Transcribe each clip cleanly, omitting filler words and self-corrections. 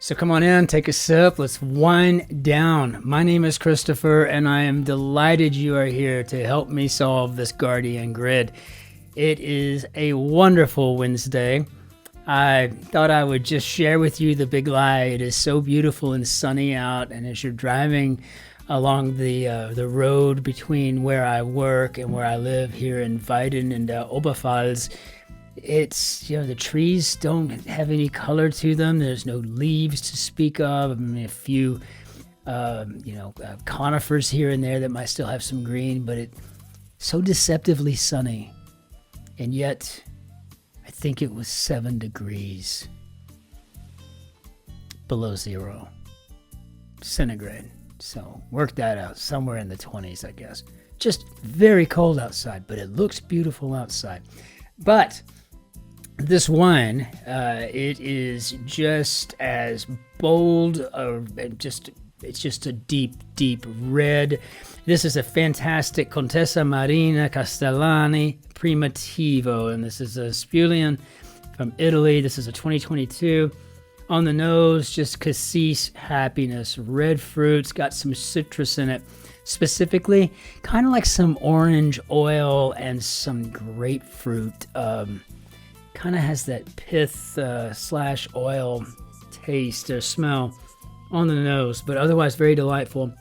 So come on in, take a sip, let's wind down. My name is Christopher, and I am delighted you are here to help me solve this Guardian grid. It is a wonderful Wednesday. I thought I would just share with you the big lie. It is so beautiful and sunny out, and as you're driving along the road between where I work and where I live here in Weiden and Oberpfalz, it's, the trees don't have any color to them. There's no leaves to speak of. I mean, a few, conifers here and there that might still have some green, but it's so deceptively sunny. And yet, I think it was 7 degrees below zero centigrade. So work that out, somewhere in the 20s, I guess. Just very cold outside, but it looks beautiful outside. But this wine, it is just as bold, it's just a deep, deep red. This is a fantastic Contessa Marina Castellani Primitivo, and this is a Spulian from Italy. This is a 2022. On the nose, just cassis happiness. Red fruits, got some citrus in it. Specifically, kind of like some orange oil and some grapefruit. Kind of has that pith / oil taste or smell on the nose, but otherwise very delightful.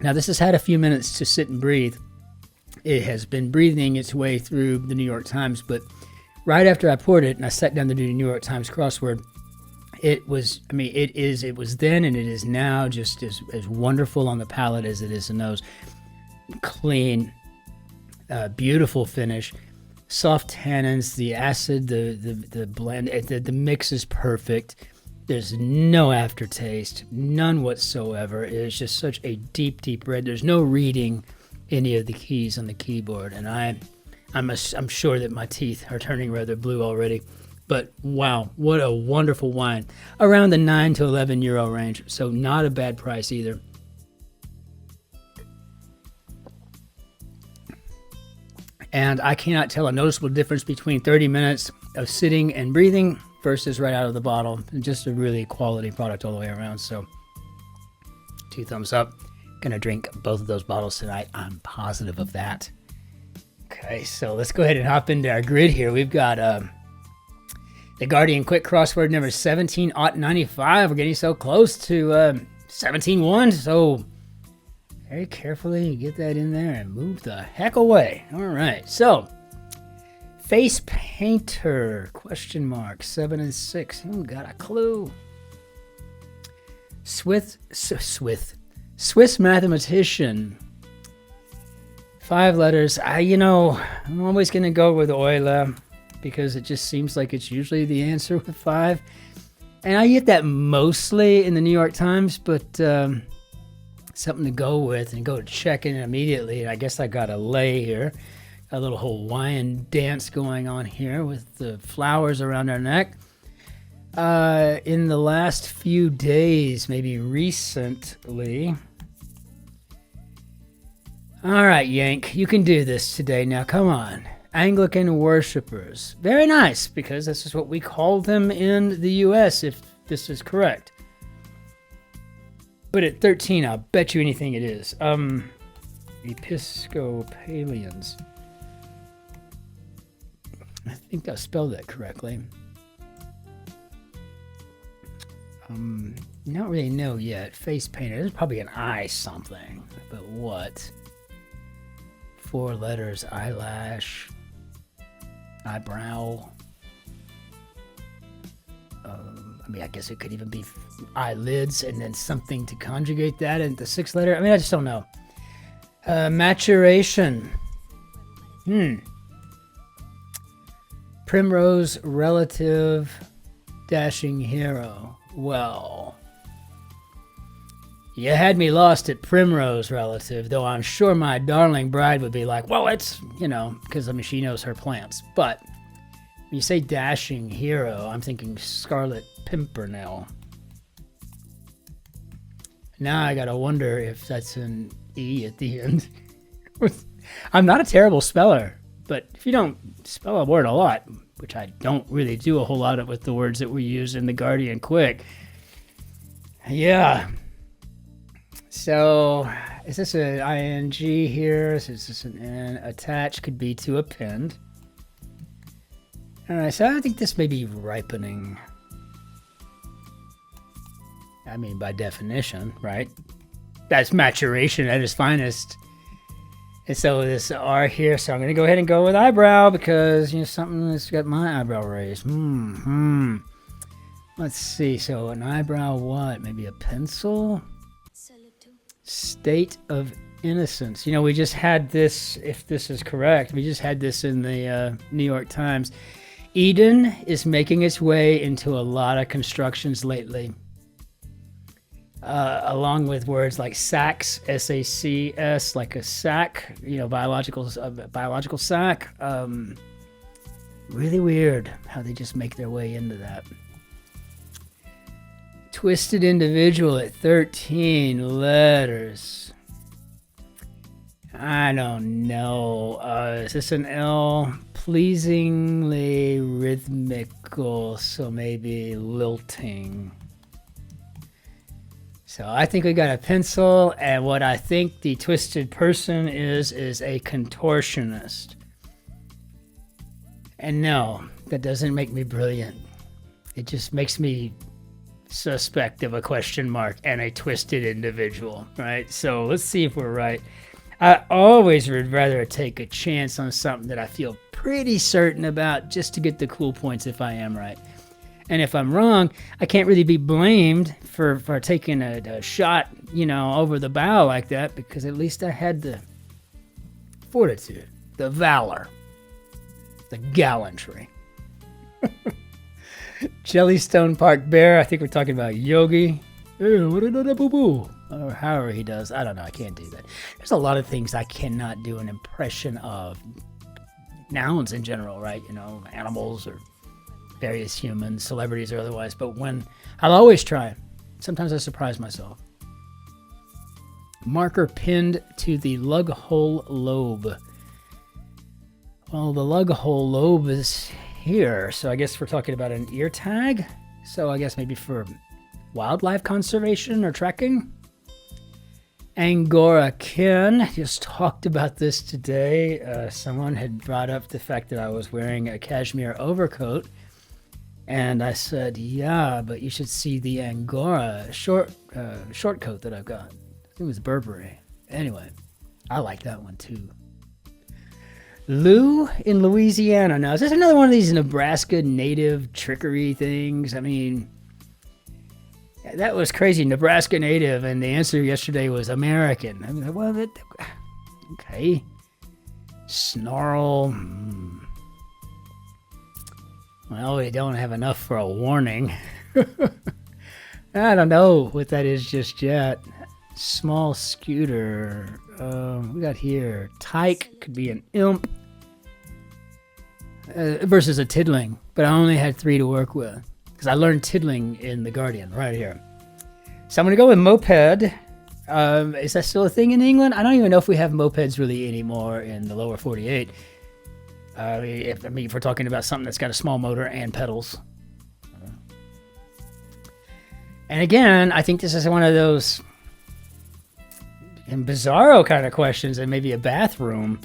Now this has had a few minutes to sit and breathe. It has been breathing its way through the New York Times, but right after I poured it and I sat down to do the New York Times crossword, it was then and it is now just as wonderful on the palate as it is the nose. Clean, beautiful finish, soft tannins, the acid, the blend, the mix is perfect. There's no aftertaste, none whatsoever. It is just such a deep, deep red. There's no reading any of the keys on the keyboard, and I'm sure that my teeth are turning rather blue already. But wow, what a wonderful wine. Around the 9 to 11 euro range, so not a bad price either. And I cannot tell a noticeable difference between 30 minutes of sitting and breathing versus right out of the bottle. Just a really quality product all the way around. So 2 thumbs up. Gonna drink both of those bottles tonight. I'm positive of that. Okay, so let's go ahead and hop into our grid here. We've got the Guardian Quick Crossword number 17-95. We're getting so close to 17-1. So very carefully get that in there and move the heck away. All right, so face painter, question mark, 7 and 6. Ooh, got a clue. Swiss mathematician. 5 letters. I'm always going to go with Euler because it just seems like it's usually the answer with 5. And I get that mostly in the New York Times, but something to go with and go check in immediately. And I guess I got a lay here. A little Hawaiian dance going on here with the flowers around our neck. In the last few days, maybe recently. All right, Yank, you can do this today. Now, come on. Anglican worshipers. Very nice, because this is what we call them in the U.S., if this is correct. But at 13, I'll bet you anything it is. Episcopalians. I think I spelled that correctly. Not really know yet. Face painter. There's probably an I something. But what? 4 letters. Eyelash. Eyebrow. I guess it could even be eyelids and then something to conjugate that into the 6th letter. I just don't know. Maturation. Primrose relative dashing hero. Well, you had me lost at primrose relative, though I'm sure my darling bride would be like, well, it's, because she knows her plants. But when you say dashing hero, I'm thinking Scarlet Pimpernel. Now I gotta wonder if that's an E at the end. I'm not a terrible speller, But if you don't spell a word a lot, which I don't really do a whole lot of with the words that we use in the Guardian Quick. Yeah. So is this an ing here? Is this an N? Attach could be to append. All right, so I think this may be ripening. I mean, by definition, right? That's maturation at its finest. And so this R here, so I'm going to go ahead and go with eyebrow because, you know, something that's got my eyebrow raised. Let's see, so an eyebrow what? Maybe a pencil? State of innocence. You know, we just had this, if this is correct, we just had this in the New York Times. Eden is making its way into a lot of constructions lately. Along with words like sacs, S-A-C-S, like a sac, you know, biological sac. Really weird how they just make their way into that. Twisted individual at 13 letters. I don't know. Is this an L? Pleasingly rhythmical, so maybe lilting. So I think we got a pencil, and what I think the twisted person is a contortionist. And no, that doesn't make me brilliant. It just makes me suspect of a question mark and a twisted individual, right? So let's see if we're right. I always would rather take a chance on something that I feel pretty certain about just to get the cool points if I am right. And if I'm wrong, I can't really be blamed for taking a shot, you know, over the bow like that, because at least I had the fortitude, the valor, the gallantry. Jellystone Park Bear, I think we're talking about Yogi. Or however he does. I don't know, I can't do that. There's a lot of things I cannot do an impression of. Nouns in general, right? You know, animals or various humans, celebrities or otherwise, but when I'll always try. Sometimes I surprise myself. Marker pinned to the lug hole lobe. Well, the lug hole lobe is here, so I guess we're talking about an ear tag. So I guess maybe for wildlife conservation or trekking. Angora kin, just talked about this today. Someone had brought up the fact that I was wearing a cashmere overcoat. And I said, yeah, but you should see the Angora short coat that I've got. It was Burberry. Anyway, I like that one too. Lou in Louisiana. Now, is this another one of these Nebraska native trickery things? I mean, that was crazy. Nebraska native, and the answer yesterday was American. I mean, well, okay. Snarl. Well, we don't have enough for a warning. I don't know what that is just yet. Small scooter. We got here. Tyke could be an imp versus a tiddling, but I only had 3 to work with because I learned tiddling in The Guardian right here. So I'm going to go with moped. Is that still a thing in England? I don't even know if we have mopeds really anymore in the lower 48. If we're talking about something that's got a small motor and pedals. And again, I think this is one of those bizarro kind of questions, and maybe a bathroom.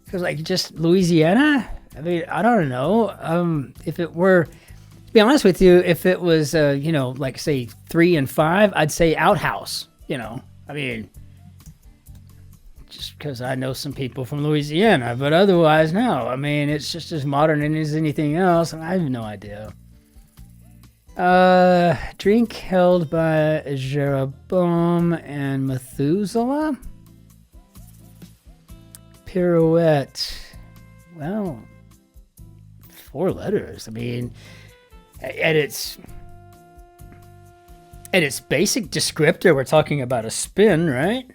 Because, like, just Louisiana? I mean, I don't know. If it were, to be honest with you, if it was, you know, like, say, 3 and 5, I'd say outhouse, you know. I mean, just because I know some people from Louisiana, but otherwise, no. I mean, it's just as modern as anything else, and I have no idea. Drink held by Jeroboam and Methuselah. Pirouette. Well, 4 letters. I mean, at its basic descriptor, we're talking about a spin, right?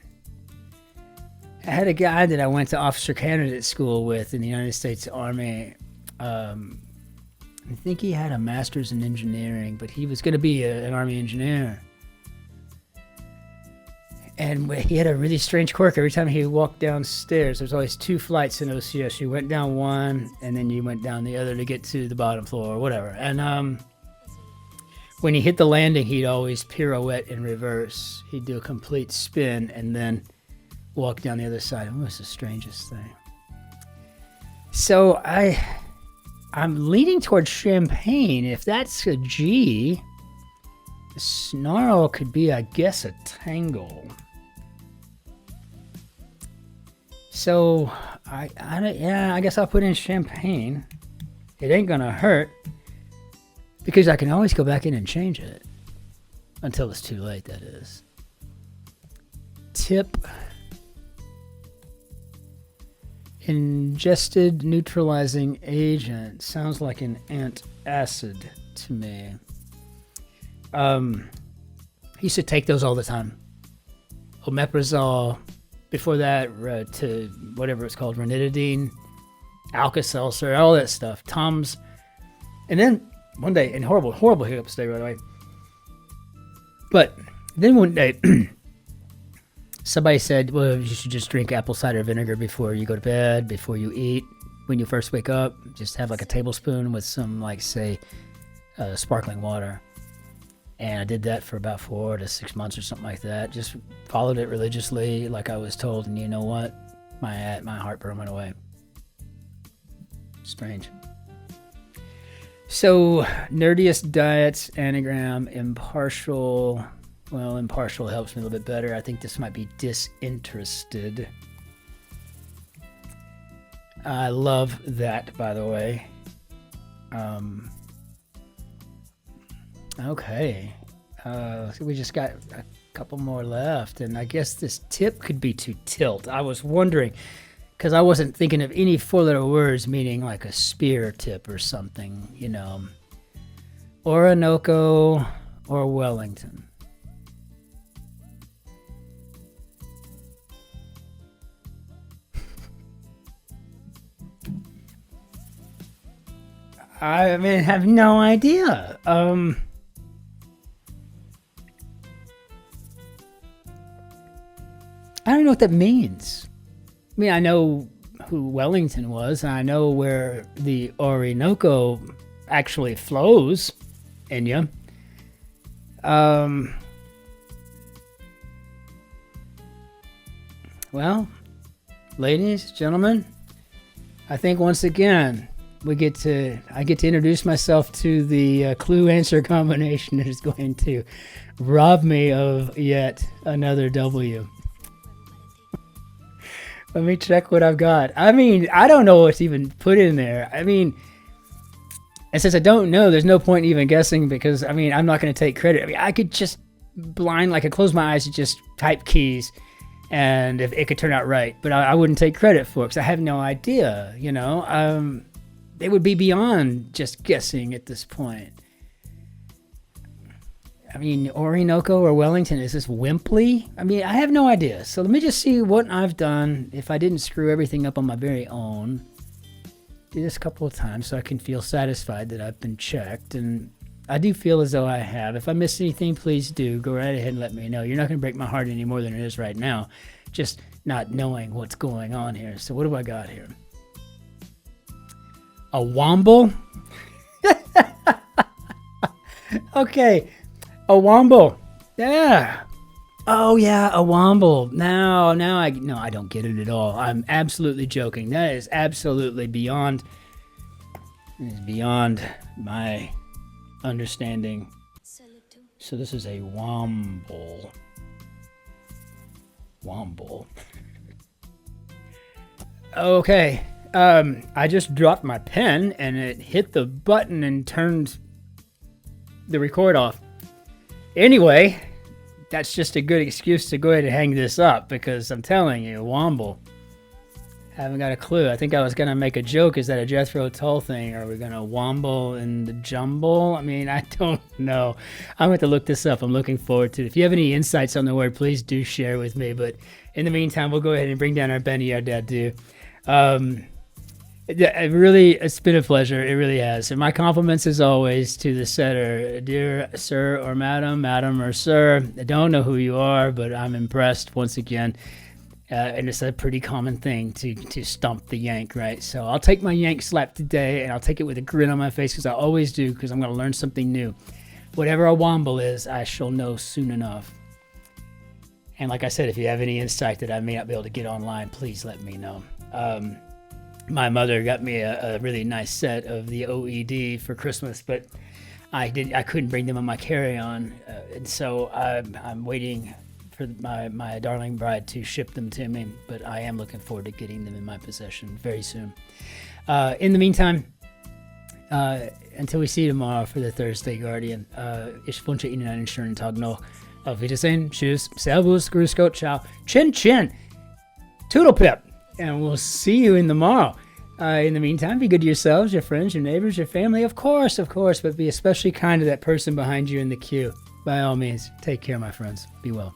I had a guy that I went to officer candidate school with in the United States Army. I think he had a master's in engineering, but he was going to be an Army engineer. And he had a really strange quirk. Every time he walked downstairs, there's always 2 flights in OCS. You went down one, and then you went down the other to get to the bottom floor or whatever. And when he hit the landing, he'd always pirouette in reverse. He'd do a complete spin and then walk down the other side. It was the strangest thing. So I'm leaning towards champagne. If that's a G, the snarl could be, I guess, a tangle. So I guess I'll put in champagne. It ain't gonna hurt because I can always go back in and change it until it's too late. That is. Tip. Ingested neutralizing agent. Sounds like an antacid to me. He used to take those all the time. Omeprazole. Before that, to whatever it's called, ranitidine, Alka-Seltzer, all that stuff. Tums. And then one day, and horrible hiccups day, by the way. But then one day, somebody said, well, you should just drink apple cider vinegar before you go to bed, before you eat. When you first wake up, just have like a tablespoon with some, like, say, sparkling water. And I did that for about 4 to 6 months or something like that. Just followed it religiously like I was told. And you know what? My heartburn went away. Strange. So, nerdiest diets, anagram, impartial. Well, impartial helps me a little bit better. I think this might be disinterested. I love that, by the way. Okay. So we just got a couple more left, and I guess this tip could be to tilt. I was wondering, because I wasn't thinking of any 4-letter words meaning like a spear tip or something, you know. Orinoco or Wellington. I mean, I have no idea. I don't know what that means. I mean, I know who Wellington was, and I know where the Orinoco actually flows in you. Well, ladies, gentlemen, I think once again I get to introduce myself to the clue answer combination that is going to rob me of yet another W. Let me check what I've got. I mean, I don't know what's even put in there. I mean, and since I don't know, there's no point in even guessing because, I mean, I'm not going to take credit. I mean, I could just I could close my eyes and just type keys and if it could turn out right. But I wouldn't take credit for it because I have no idea, you know. It would be beyond just guessing at this point. I mean, Orinoco or Wellington, is this Wembley? I mean, I have no idea. So let me just see what I've done. If I didn't screw everything up on my very own. Do this a couple of times so I can feel satisfied that I've been checked. And I do feel as though I have. If I missed anything, please do. Go right ahead and let me know. You're not going to break my heart any more than it is right now. Just not knowing what's going on here. So what do I got here? A womble? Okay. A womble. Yeah. Oh yeah, a womble. Now I don't get it at all. I'm absolutely joking. That is absolutely beyond my understanding. So this is a womble. Womble. Okay. I just dropped my pen and it hit the button and turned the record off. Anyway, that's just a good excuse to go ahead and hang this up because I'm telling you, womble. Haven't got a clue. I think I was going to make a joke. Is that a Jethro Tull thing? Are we going to womble in the jumble? I mean, I don't know. I'm going to look this up. I'm looking forward to it. If you have any insights on the word, please do share with me. But in the meantime, we'll go ahead and bring down our Benny, our dad, do. It's been a pleasure. It really has. And my compliments, as always, to the setter. Dear sir or madam or sir, I don't know who you are, but I'm impressed once again. And it's a pretty common thing to stump the yank, right? So I'll take my yank slap today, and I'll take it with a grin on my face, because I always do, because I'm going to learn something new. Whatever a womble is, I shall know soon enough. And like I said, if you have any insight that I may not be able to get online, please let me know. My mother got me a really nice set of the OED for Christmas, but I couldn't bring them on my carry-on, and so I'm waiting for my darling bride to ship them to me, but I am looking forward to getting them in my possession very soon. In the meantime, until we see you tomorrow for the Thursday Guardian, ich wünsche Ihnen einen schönen Tag noch. Auf Wiedersehen, tschüss, servus, grüß Gott, ciao, Cin-Cin, toodle pip, and we'll see you in tomorrow. In the meantime, be good to yourselves, your friends, your neighbors, your family, of course, but be especially kind to that person behind you in the queue. By all means, take care, my friends. Be well.